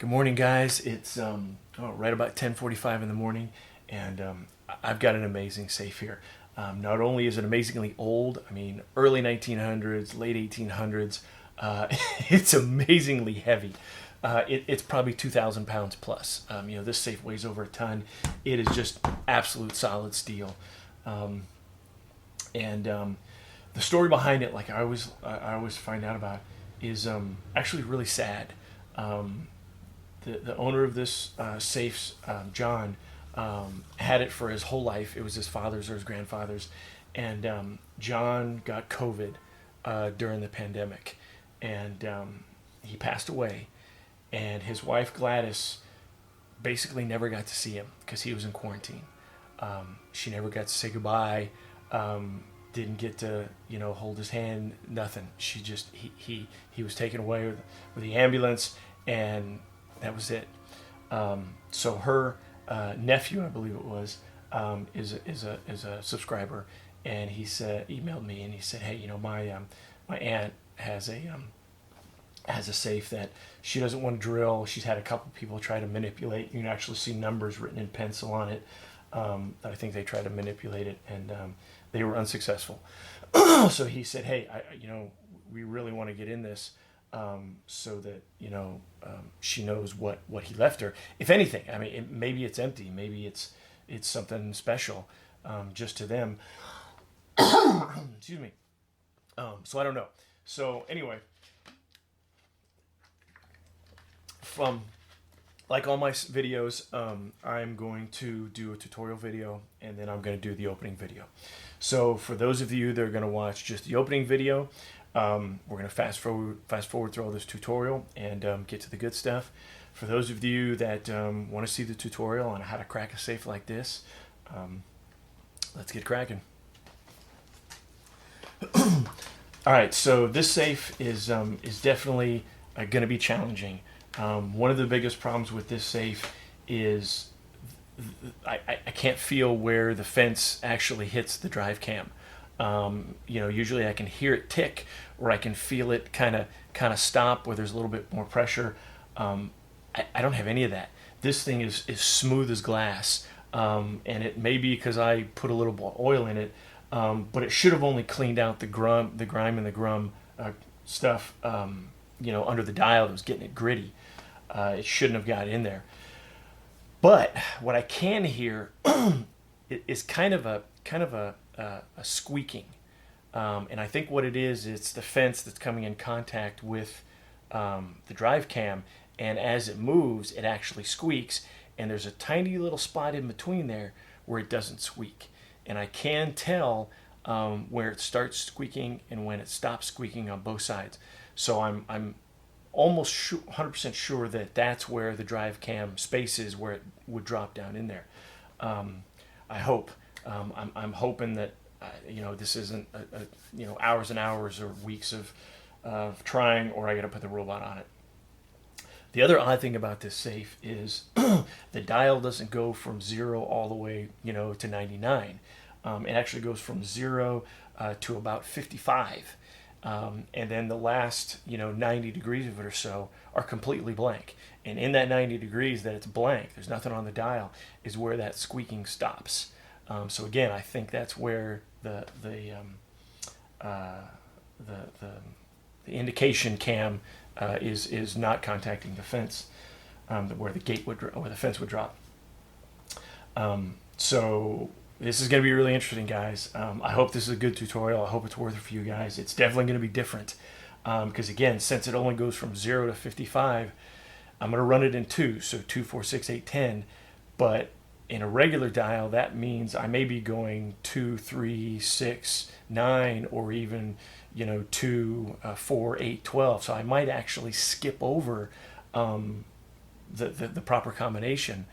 Good morning, guys. It's right about 10:45 in the morning, and I've got an amazing safe here. Not only is it amazingly old, I mean, early 1900s, late 1800s, it's amazingly heavy. It's probably 2,000 pounds plus. This safe weighs over a ton. It is just absolute solid steel. And the story behind it, like I always find out about, is actually really sad. The owner of this safes, John, had it for his whole life. It was his father's or his grandfather's, and John got COVID during the pandemic, and he passed away. And his wife Gladys basically never got to see him because he was in quarantine. She never got to say goodbye. Didn't get to hold his hand. Nothing. She just he was taken away with the ambulance, and that was it. So her nephew, I believe it was, is a subscriber, and he emailed me and he said, hey, my aunt has a safe that she doesn't want to drill. She's had a couple people try to manipulate. You can actually see numbers written in pencil on it. I think they tried to manipulate it, and they were unsuccessful. So he said, hey, we really want to get in this, so that she knows what he left her. If anything, I mean, maybe it's empty. Maybe it's something special, just to them. Excuse me. So I don't know. So anyway, from like all my videos, I'm going to do a tutorial video, and then I'm going to do the opening video. So for those of you that are going to watch just the opening video, we're going to fast forward through all this tutorial and get to the good stuff. For those of you that want to see the tutorial on how to crack a safe like this, let's get cracking. All right, so this safe is definitely going to be challenging. One of the biggest problems with this safe is I can't feel where the fence actually hits the drive cam. Usually I can hear it tick, or I can feel it kind of stop where there's a little bit more pressure. I don't have any of that. This thing is smooth as glass, and it may be because I put a little more oil in it, but it should have only cleaned out the grime and the grum stuff, under the dial that was getting it gritty. It shouldn't have got in there. But what I can hear is kind of a squeaking, and I think what it is, it's the fence that's coming in contact with the drive cam, and as it moves, it actually squeaks, and there's a tiny little spot in between there where it doesn't squeak, and I can tell where it starts squeaking and when it stops squeaking on both sides. So I'm almost 100% sure that that's where the drive cam space is, where it would drop down in there. I hope. I'm hoping that this isn't hours and hours or weeks of trying, or I got to put the robot on it. The other odd thing about this safe is the dial doesn't go from 0 all the way to 99. It actually goes from 0 to about 55. And then the last 90 degrees of it or so are completely blank, and in that 90 degrees that it's blank, there's nothing on the dial, is where that squeaking stops. So again, I think that's where the indication cam is not contacting the fence, where the fence would drop. So this is going to be really interesting, guys. I hope this is a good tutorial. I hope it's worth it for you guys. It's definitely going to be different, because again, since it only goes from 0 to 55, I'm going to run it in 2, so 2, 4, 6, 8, 10. But in a regular dial, that means I may be going 2, 3, 6, 9, or even 2, 4, 8, 12. So I might actually skip over the proper combination,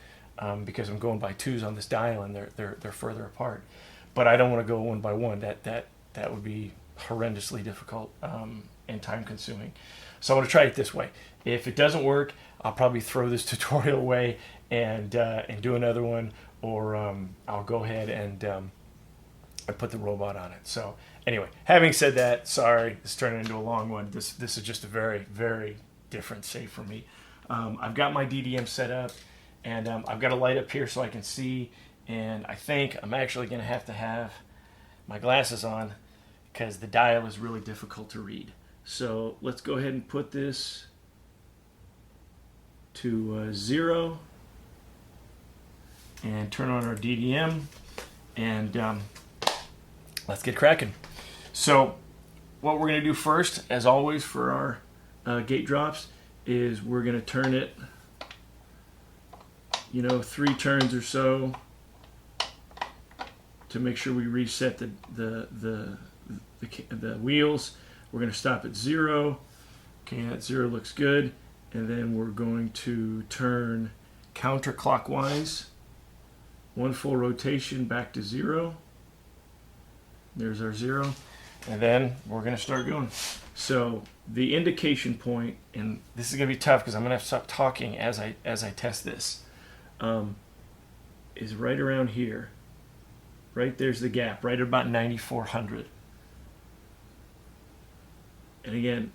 because I'm going by 2s on this dial, and they're further apart. But I don't want to go one by one. That would be horrendously difficult, and time consuming. So I want to try it this way. If it doesn't work, I'll probably throw this tutorial away and do another one, or I'll go ahead and put the robot on it. So anyway, having said that, sorry, it's turning into a long one. This is just a very, very different safe for me. I've got my DDM set up, and I've got a light up here so I can see. And I think I'm actually going to have my glasses on because the dial is really difficult to read. So let's go ahead and put this to 0 and turn on our DDM, and let's get cracking. So what we're going to do first, as always for our gate drops, is we're going to turn it, 3 turns or so to make sure we reset the wheels. We're going to stop at 0. Okay, that 0 looks good. And then we're going to turn counterclockwise, 1 full rotation back to 0. There's our 0. And then we're going to start going. So the indication point, and this is going to be tough because I'm going to have to stop talking as I test this, is right around here. Right there's the gap, right at about 9,400. And again,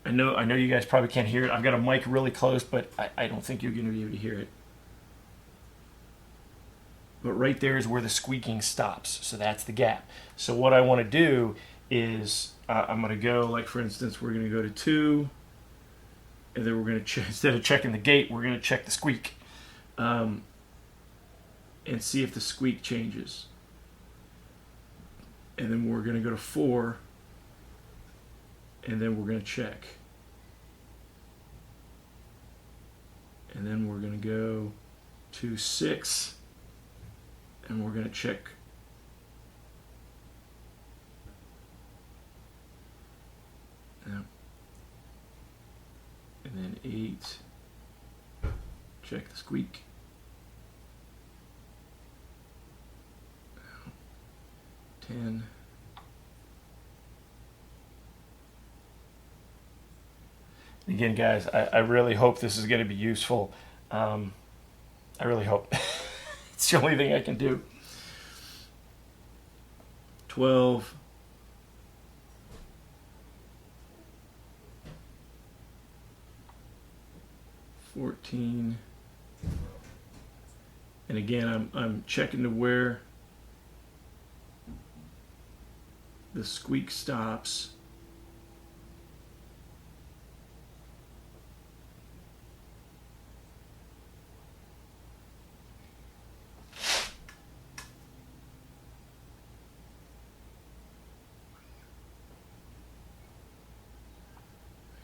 I know you guys probably can't hear it. I've got a mic really close, but I don't think you're going to be able to hear it. But right there is where the squeaking stops. So that's the gap. So what I want to do is I'm going to go, like for instance, we're going to go to 2, and then we're going to instead of checking the gate, we're going to check the squeak, and see if the squeak changes. And then we're going to go to 4, and then we're going to check. And then we're going to go to 6, and we're going to check. And then 8, check the squeak. 10. Again, guys, I really hope this is going to be useful. I really hope. It's the only thing I can do. 12. 14. And again, I'm checking to where the squeak stops.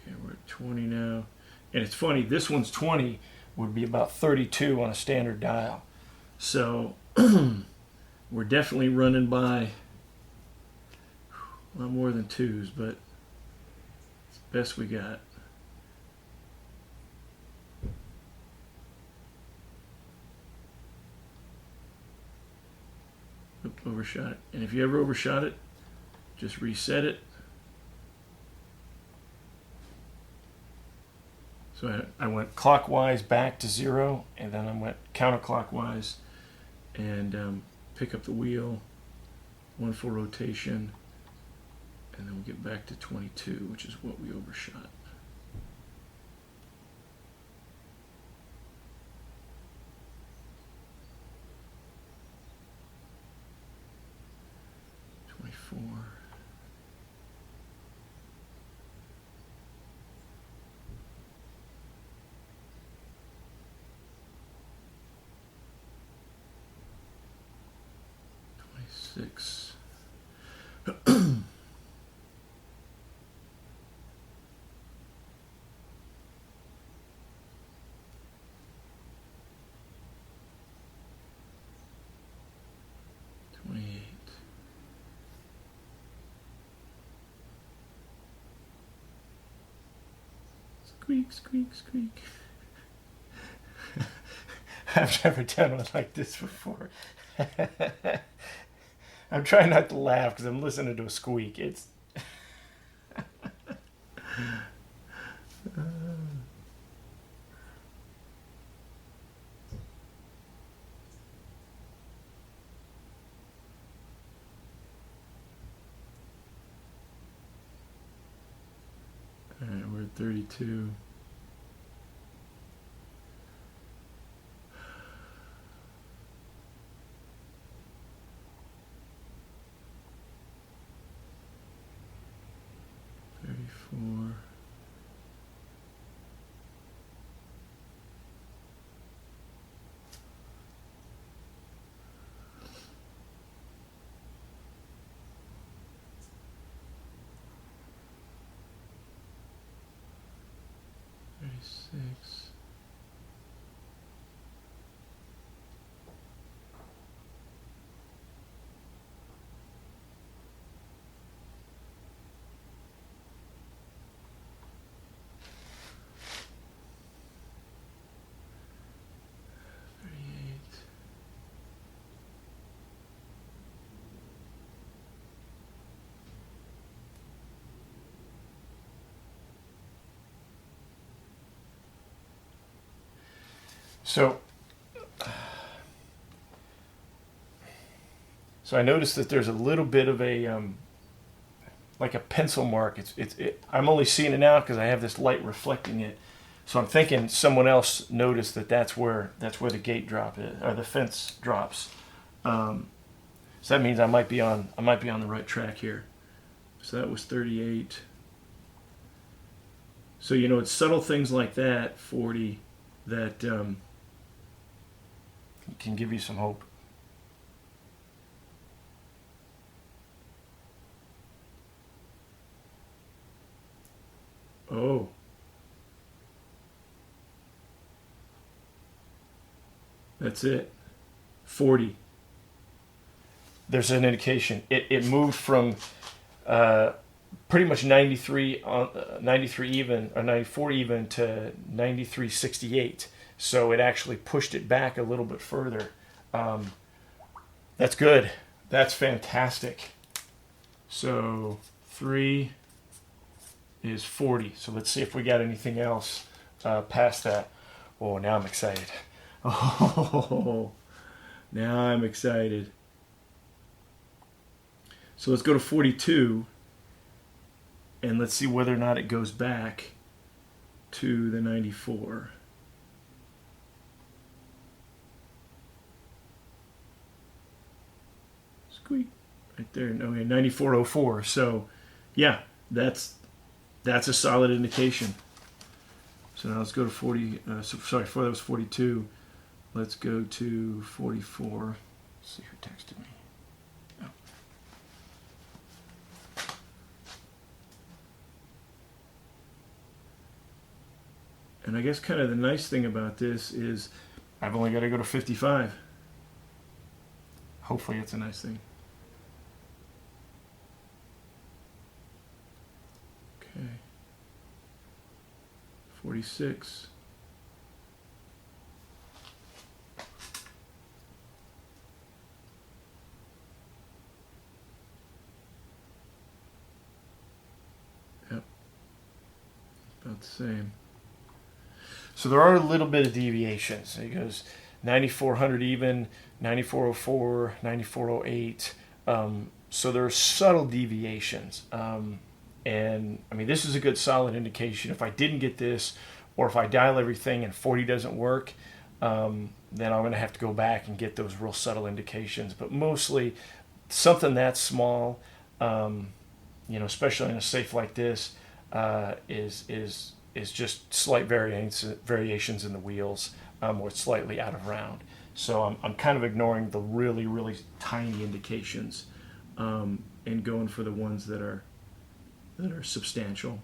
Okay, we're at 20 now. And it's funny, this one's 20 would be about 32 on a standard dial. So we're definitely running by a lot more than 2s, but it's the best we got. Oop, overshot it. And if you ever overshot it, just reset it. So I went clockwise back to 0, and then I went counterclockwise and pick up the wheel, 1 full rotation, and then we'll get back to 22, which is what we overshot. Six. 28. Squeak, squeak, squeak. I've never done one like this before. I'm trying not to laugh because I'm listening to a squeak. It's all right, we're at 32. 26. So, I noticed that there's a little bit of a like a pencil mark. I'm only seeing it now because I have this light reflecting it. So I'm thinking someone else noticed that that's where the gate drop is, or the fence drops. So that means I might be on the right track here. So that was 38. So it's subtle things like that, 40, that can give you some hope. Oh. That's it. 40. There's an indication. It moved from pretty much 93 on 93 even, or 94 even, to 93.68. So it actually pushed it back a little bit further. That's good. That's fantastic. So 3 is 40. So let's see if we got anything else past that. Oh, now I'm excited. Oh, now I'm excited. So let's go to 42, and let's see whether or not it goes back to the 94. Squeak. Right there. Okay, 94.04. So, yeah, that's a solid indication. So now let's go to 40. Sorry, before that was 42. Let's go to 44. Let's see who texted me. Oh. And I guess kind of the nice thing about this is I've only got to go to 55. Hopefully it's a nice thing. Okay. 46. Yep. About the same. So there are a little bit of deviations. It goes 9400 even, 9404, 9408. So there are subtle deviations. And I mean, this is a good solid indication. If I didn't get this, or if I dial everything and 40 doesn't work, then I'm going to have to go back and get those real subtle indications. But mostly, something that small, especially in a safe like this, is just slight variations in the wheels, or slightly out of round. So I'm kind of ignoring the really, really tiny indications, and going for the ones that are substantial.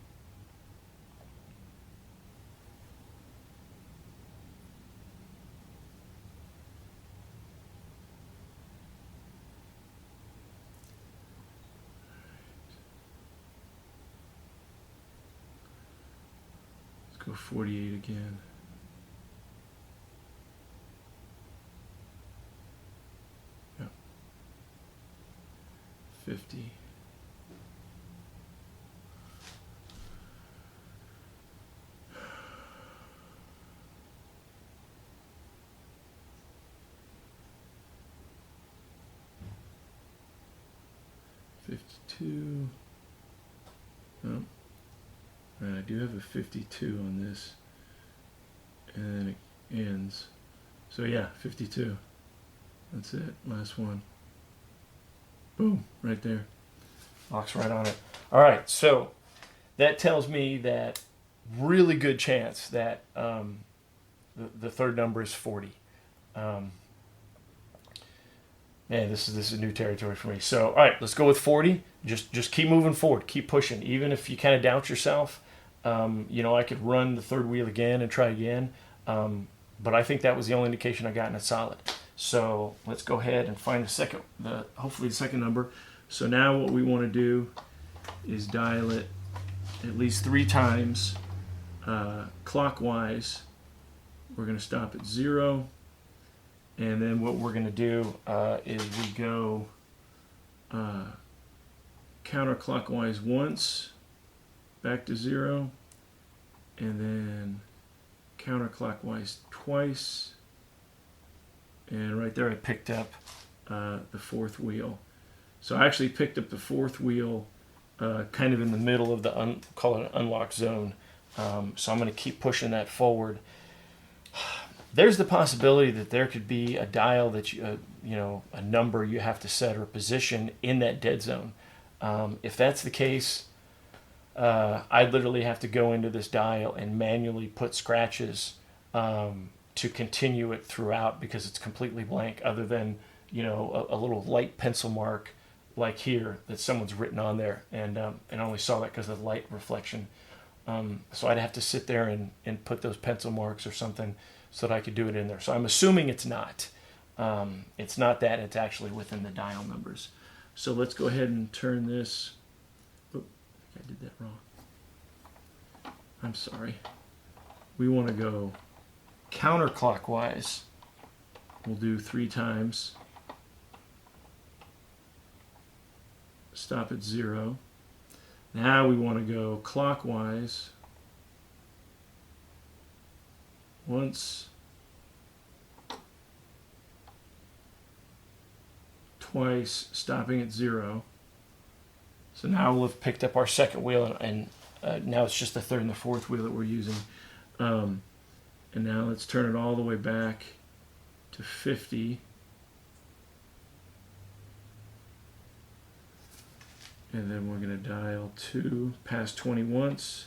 Let's go 48 again. Yep. 50. Oh, and I do have a 52 on this, and then it ends. So yeah, 52. That's it. Last one. Boom, right there. Locks right on it. All right, so that tells me that really good chance that the third number is 40. Man, this is new territory for me. So, all right, let's go with 40. Just keep moving forward. Keep pushing. Even if you kind of doubt yourself, You know, I could run the third wheel again and try again, but I think that was the only indication I got in a solid. So let's go ahead and find hopefully the second number. So now what we want to do is dial it at least 3 times clockwise. We're going to stop at 0, and then what we're going to do is we go counterclockwise once, back to 0, and then counterclockwise twice, and right there I picked up the 4th wheel. So I actually picked up the 4th wheel kind of in the middle of the call it an unlock zone. So I'm going to keep pushing that forward. There's the possibility that there could be a dial that you know, a number you have to set or position in that dead zone. If that's the case, I'd literally have to go into this dial and manually put scratches to continue it throughout, because it's completely blank, other than, you know, a little light pencil mark like here that someone's written on there, and I only saw that because of the light reflection. So I'd have to sit there and put those pencil marks or something so that I could do it in there. So I'm assuming it's not. It's not that. It's actually within the dial numbers. So let's go ahead and turn this. Oh, I think I did that wrong. I'm sorry. We want to go counterclockwise. We'll do 3 times. Stop at 0. Now we want to go clockwise once, twice, stopping at 0. So now we'll have picked up our second wheel, and now it's just the third and the fourth wheel that we're using. And now let's turn it all the way back to 50. And then we're going to dial 2, past 20 once.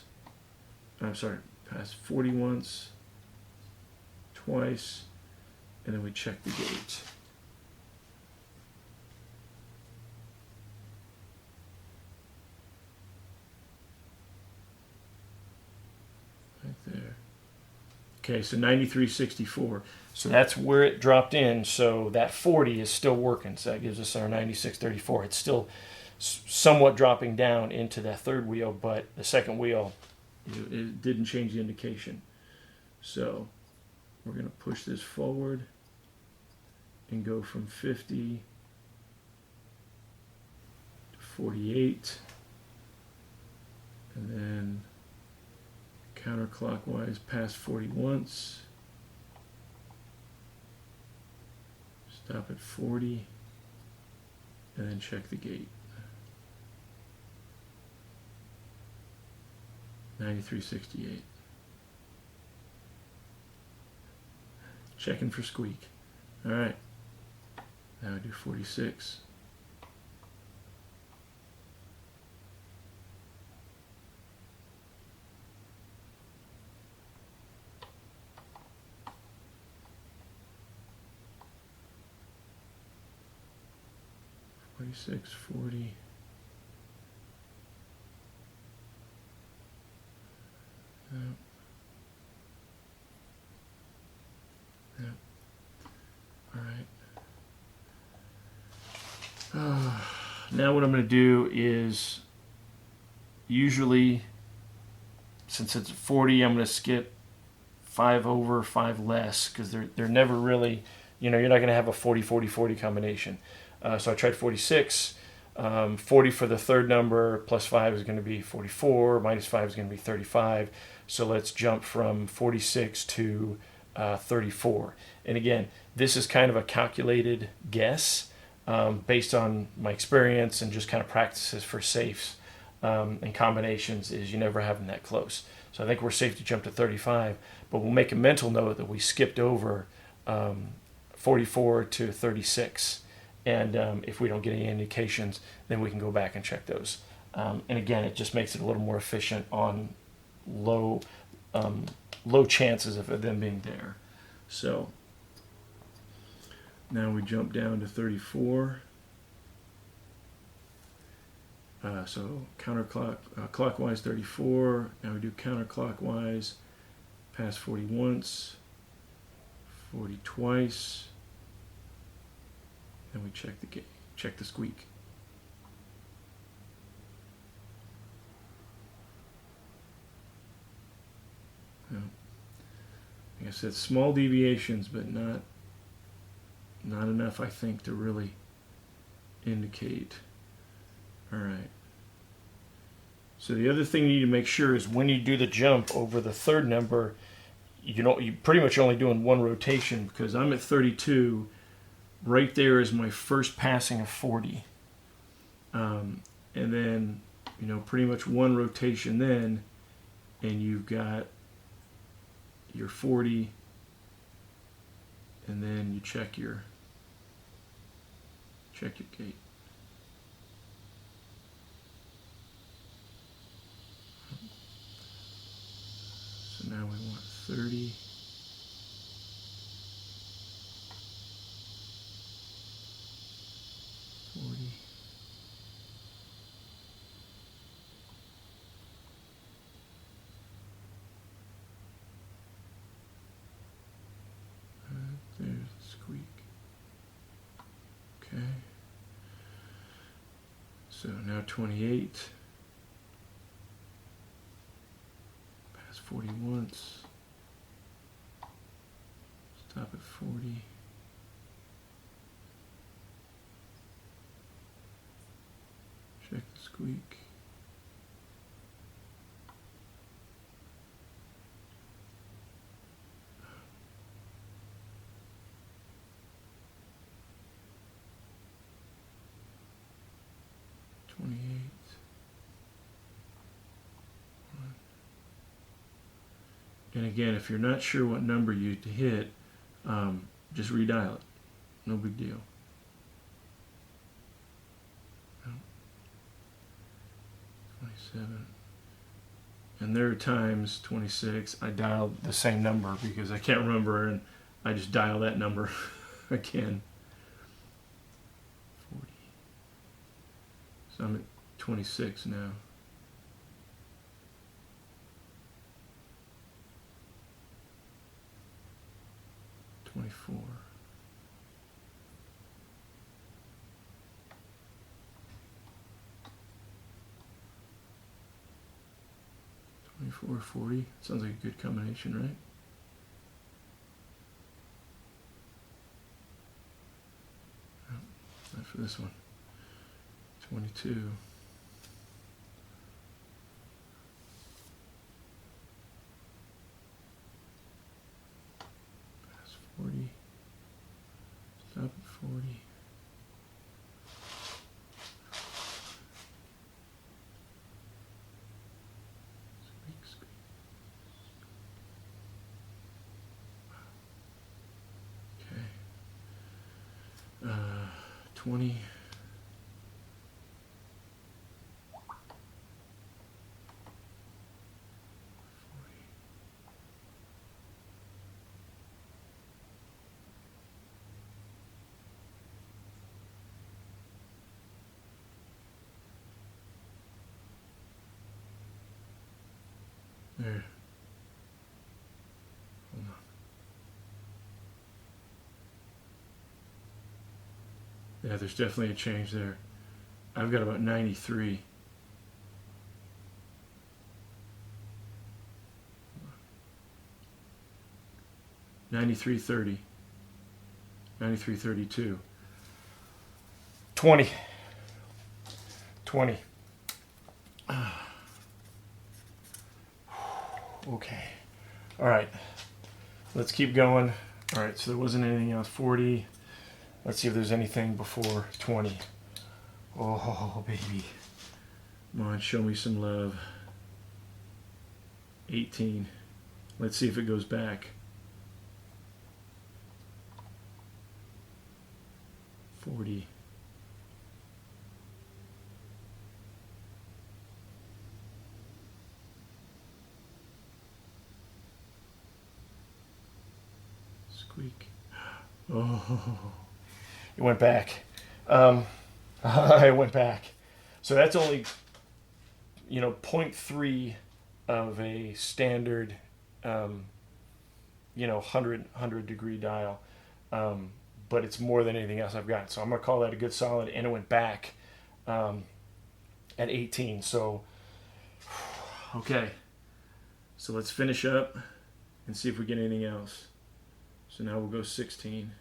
I'm sorry, past 40 once, twice, and then we check the gate. Right there. Okay, so 93.64. So that's where it dropped in. So that 40 is still working. So that gives us our 96.34. It's still somewhat dropping down into that third wheel, but the second wheel, it didn't change the indication. So we're going to push this forward and go from 50 to 48, and then counterclockwise past 40 once, stop at 40, and then check the gate. 93.68. Checking for squeak. All right. Now I do 46. Six, 40. Yep. Yep. All right. Now what I'm going to do is, usually, since it's 40, I'm going to skip 5 over, 5 less, because they're never really, you know, you're not going to have a 40, 40, 40 combination. So I tried 46. 40 for the third number, plus 5 is going to be 44, minus 5 is going to be 35. So let's jump from 46 to 34. And again, this is kind of a calculated guess based on my experience and just kind of practices for safes and combinations, is you never have them that close. So I think we're safe to jump to 35, but we'll make a mental note that we skipped over 44 to 36. And if we don't get any indications, then we can go back and check those. And again, it just makes it a little more efficient on low chances of them being there. So now we jump down to 34. So clockwise 34. Now we do counterclockwise. Pass 40 once, 40 twice. Then we check the squeak. Now, like I said, small deviations, but not enough, I think, to really indicate. All right. So the other thing you need to make sure is when you do the jump over the third number, you pretty much only doing one rotation, because I'm at 32. Right there is my first passing of 40. And then, pretty much one rotation then, and you've got your 40, and then you check your gate. So now we want 30. There's the squeak. Okay. So now 28. Pass 40 once. Stop at 40. Check the squeak. And again, if you're not sure what number you hit, just redial it. No big deal. No. 27. And there are times, 26, I dialed the same number because I can't remember, and I just dial that number again. 40. So I'm at 26 now. 24. 24, 40. Sounds like a good combination, right? No, not for this one. 22. Pass 40. Stop at 40. Okay. 20. There. Hold on. Yeah, there's definitely a change there. I've got about 93. $93.30. $93.32. 20. 20. Okay. All right. Let's keep going. All right, so there wasn't anything else. 40. Let's see if there's anything before 20. Oh, baby. Come on, show me some love. 18. Let's see if it goes back. 40. Squeak. Oh, it went back. It went back. So that's only, you know, point 0.3 of a standard, um, you know, 100 degree dial. Um, but it's more than anything else I've got. So I'm going to call that a good solid. And it went back um, at 18. So, okay. So let's finish up and see if we get anything else. So now we'll go 16.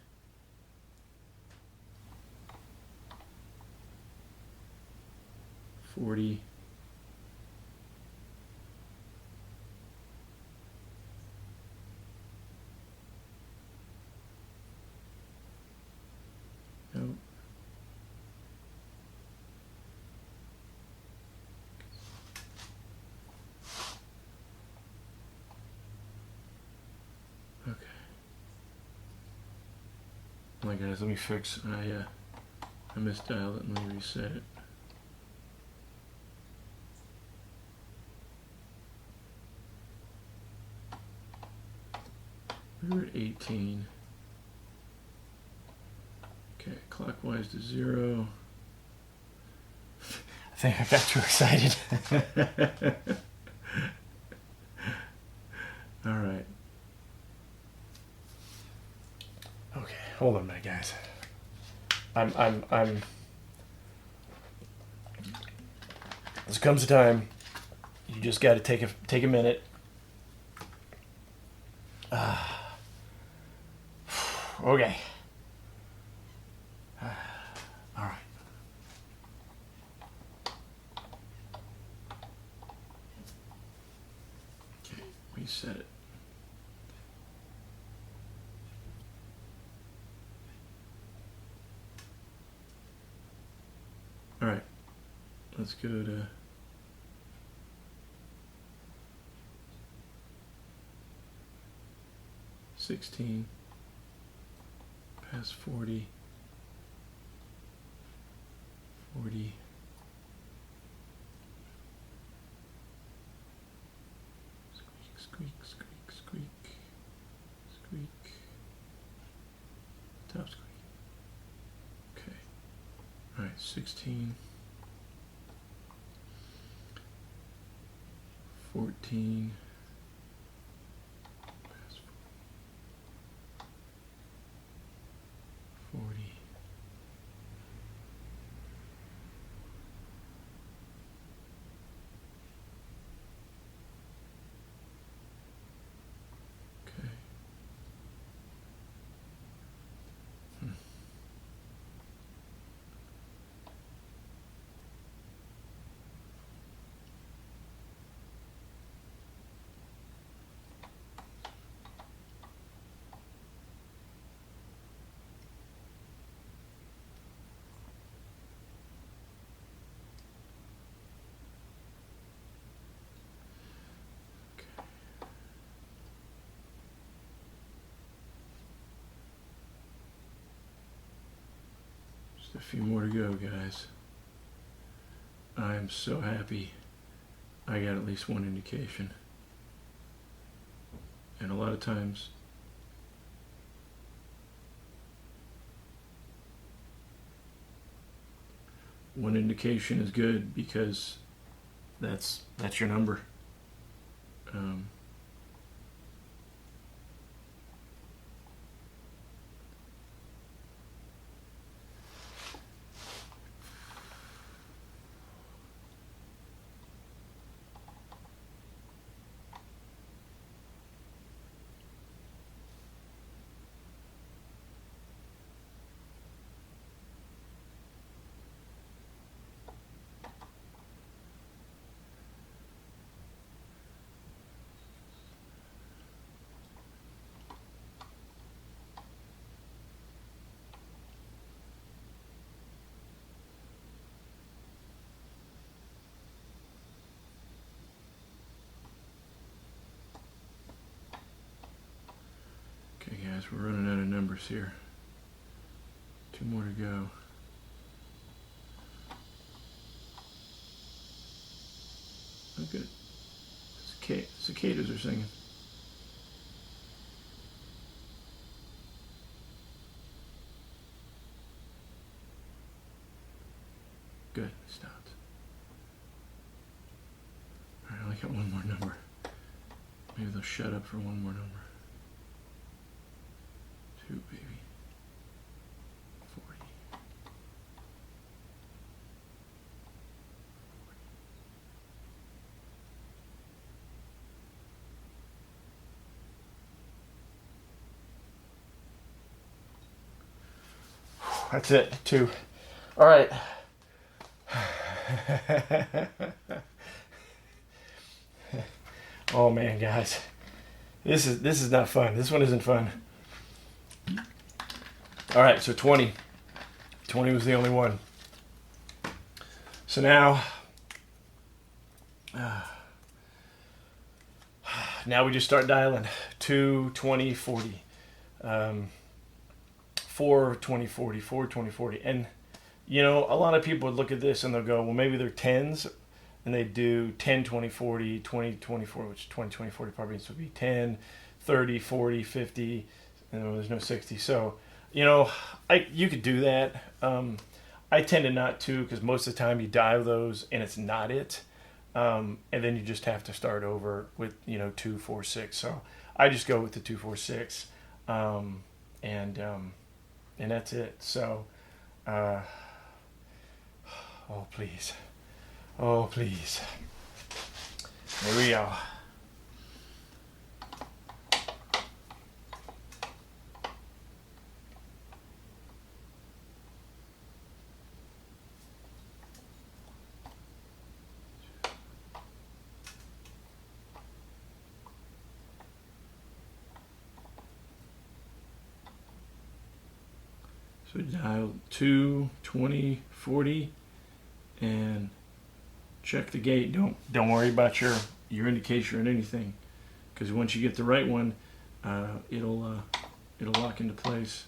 $40. Nope. Okay. Oh my guys, let me fix. I misdialed it. Let me reset it. We were at 18. Okay, clockwise to 0. I think I got too excited. All right. Okay, hold on a minute, guys. I'm. This comes a time. You just got to take a minute. Okay. All right. Okay, reset it. All right. Let's go to 16. Past 40. 40. Squeak, squeak, squeak, squeak. Squeak. Top squeak. Okay. Alright, 16. 14. Past 40. Okay. Just a few more to go, guys. I'm so happy I got at least one indication. And a lot of times, one indication is good because that's your number. Um, okay, guys, we're running out of numbers here. 2 more to go. Oh, good. Cicadas are singing. Good, stopped. got one more number. Maybe they'll shut up for one more number. 2, baby. 40. That's it. 2. All right. Oh man, guys, this is not fun. This one isn't fun. All right, so 20. 20 was the only one. So now we just start dialing. 2, 20, 40. 4, 20, 40. 4, 20, 40. And you know, a lot of people would look at this and they'll go, well, maybe they're 10s, and they do 10, 20, 40, 20, 24, which 20, 20, 40 probably needs to be 10, 30, 40, 50, and there's no 60. So, you know, you could do that. I tend to not to, because most of the time you dial those and it's not it. And then you just have to start over with, 2, 4, 6. So I just go with the 2, 4, 6. And that's it. So, oh, please. Oh, please. Here we go. So dial 2, 20, 40, and check the gate. Don't worry about your indication or anything, because once you get the right one, it'll lock into place.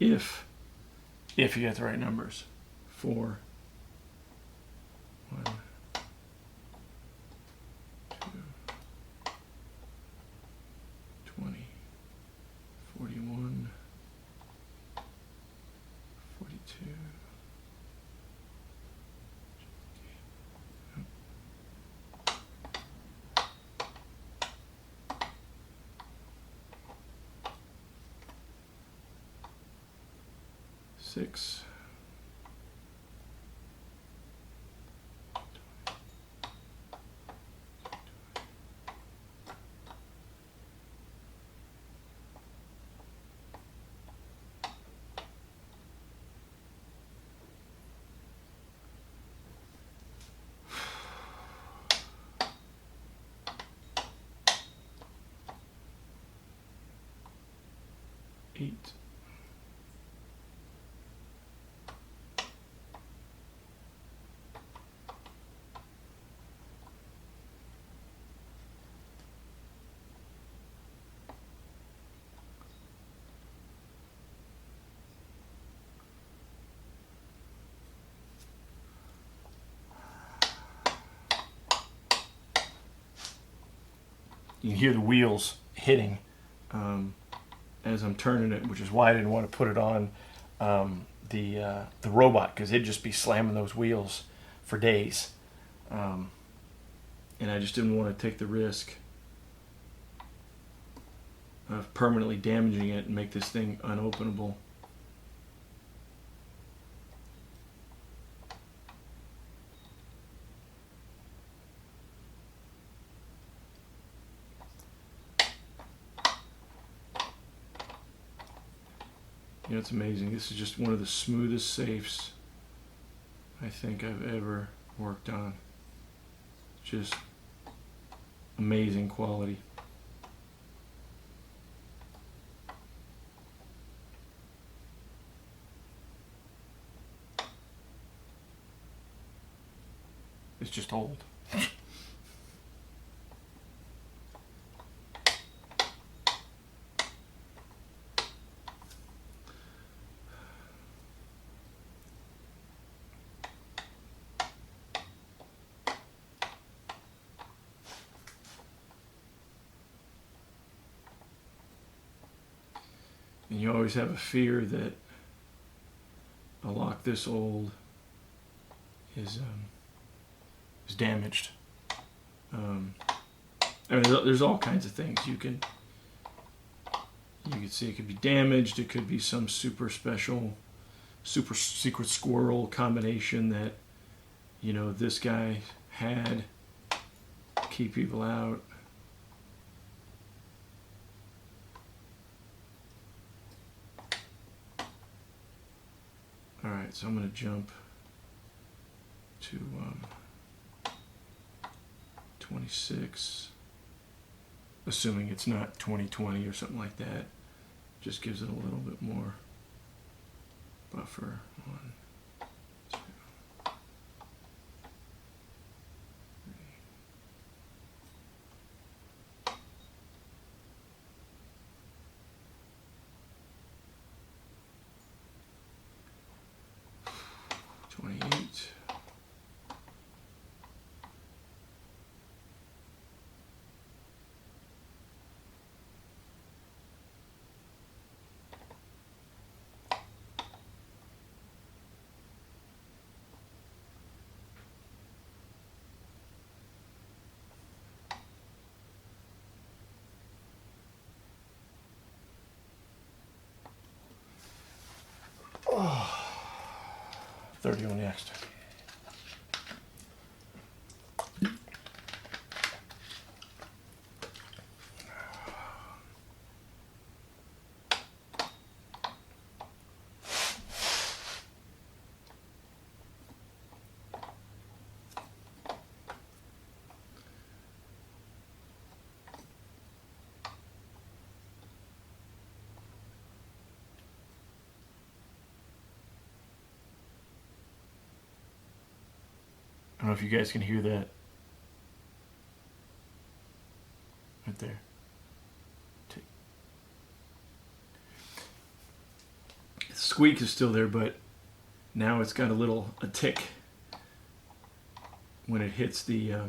If you get the right numbers. 4, 1, 2, 20, 41, 42. Six. Eight. You can hear the wheels hitting as I'm turning it, which is why I didn't want to put it on the robot, because it'd just be slamming those wheels for days, and I just didn't want to take the risk of permanently damaging it and make this thing unopenable. You know, it's amazing. This is just one of the smoothest safes I think I've ever worked on. Just amazing quality. It's just old. And you always have a fear that a lock this old is damaged. I mean, there's all kinds of things you can see. It could be damaged. It could be some super special, super secret squirrel combination that this guy had keep people out. All right, so I'm going to jump to 26, assuming it's not 2020 or something like that. Just gives it a little bit more buffer. 1, 2, 3, 28. Oh, 30 on next. I don't know if you guys can hear that. Right there. Tick. The squeak is still there, but now it's got a tick when it hits the, I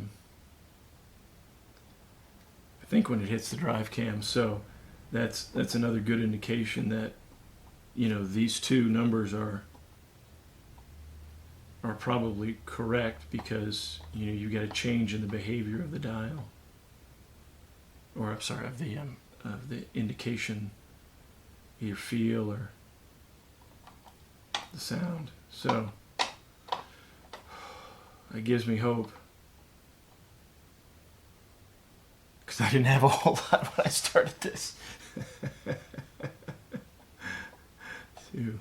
think when it hits the drive cam. So that's another good indication that, these two numbers are probably correct, because you get a change in the behavior of the dial, or I'm sorry, of the indication, either feel or the sound. So that gives me hope, because I didn't have a whole lot when I started this. 2.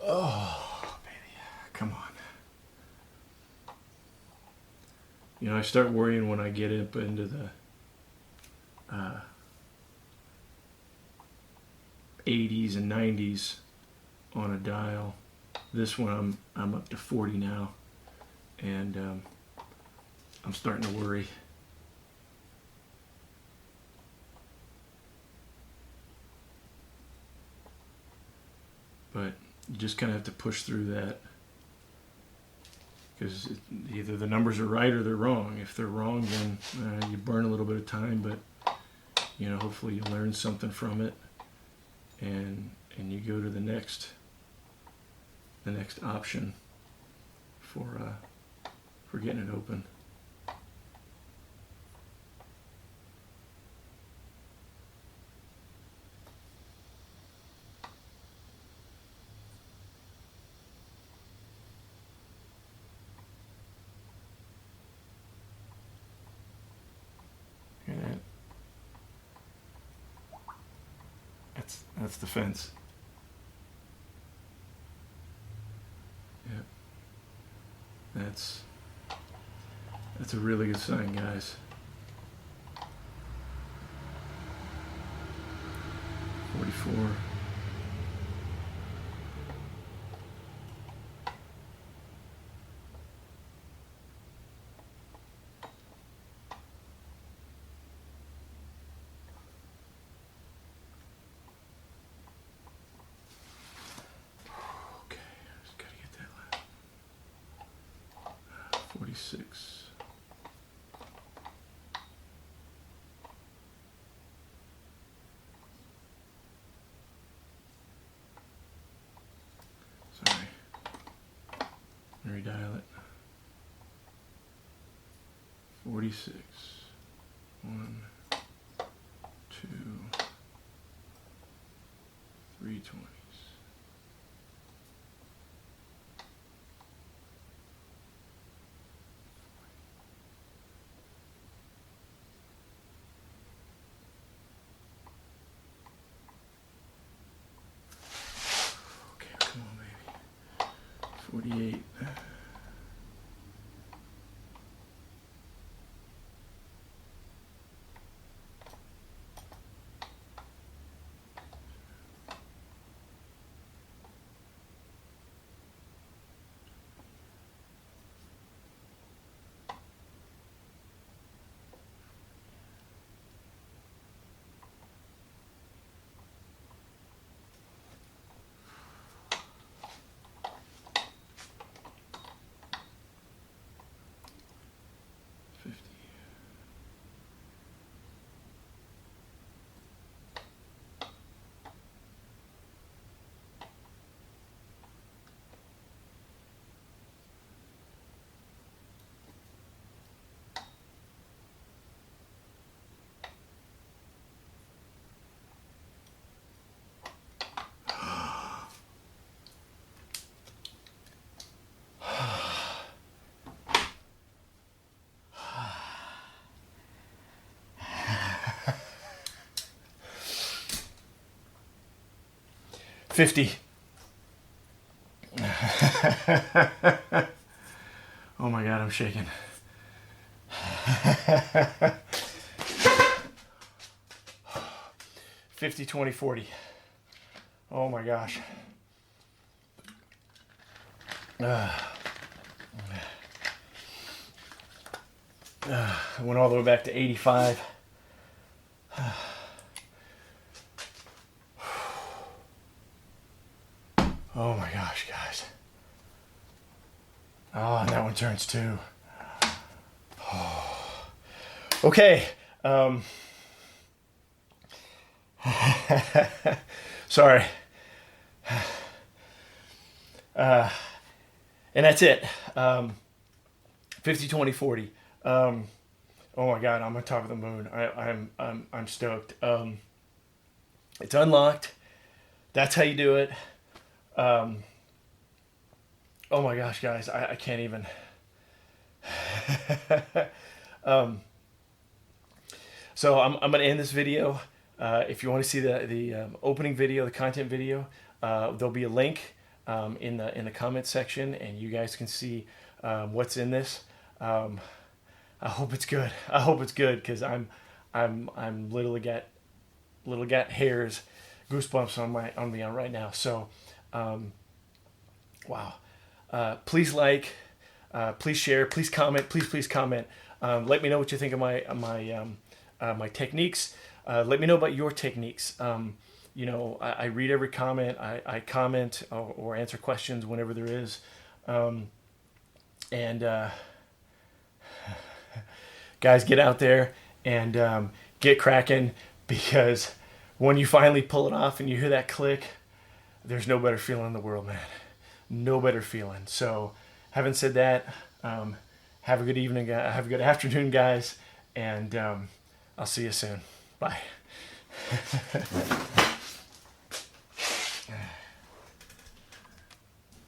Oh, baby, come on. I start worrying when I get up into the 80s and 90s on a dial. This one I'm up to 40 now, and I'm starting to worry. But you just kind of have to push through that, because either the numbers are right or they're wrong. If they're wrong, then you burn a little bit of time, but hopefully you learn something from it, and you go to the next option for getting it open. Hear that? That's the fence. Yep. That's a really good sign, guys. 24. Okay, just gotta get that last. 46. Sorry. Redial it. 46. 1, 2, 3 20s. Okay, come on, baby. 48. $50. Oh my God, I'm shaking. $50, $20, $40. Oh my gosh. I went all the way back to 85. Oh my gosh, guys. Oh, and that one turns too. Oh. Okay. Sorry. And that's it. 50, 20, 40. Oh my God, I'm on top of the moon. I'm stoked. It's unlocked. That's how you do it. Oh my gosh, guys, I can't even. So I'm going to end this video. If you want to see the opening video, the content video, there'll be a link in the comment section, and you guys can see what's in this. I hope it's good. I hope it's good, because I'm literally got hairs, goosebumps on me right now. So, wow. Please like, please share, please comment, please comment. Let me know what you think of my techniques. Let me know about your techniques. You know, I read every comment. I comment or answer questions whenever there is. Guys, get out there and get cracking, because when you finally pull it off and you hear that click, there's no better feeling in the world, man. No better feeling. So, having said that, have a good evening, have a good afternoon, guys, and I'll see you soon. Bye.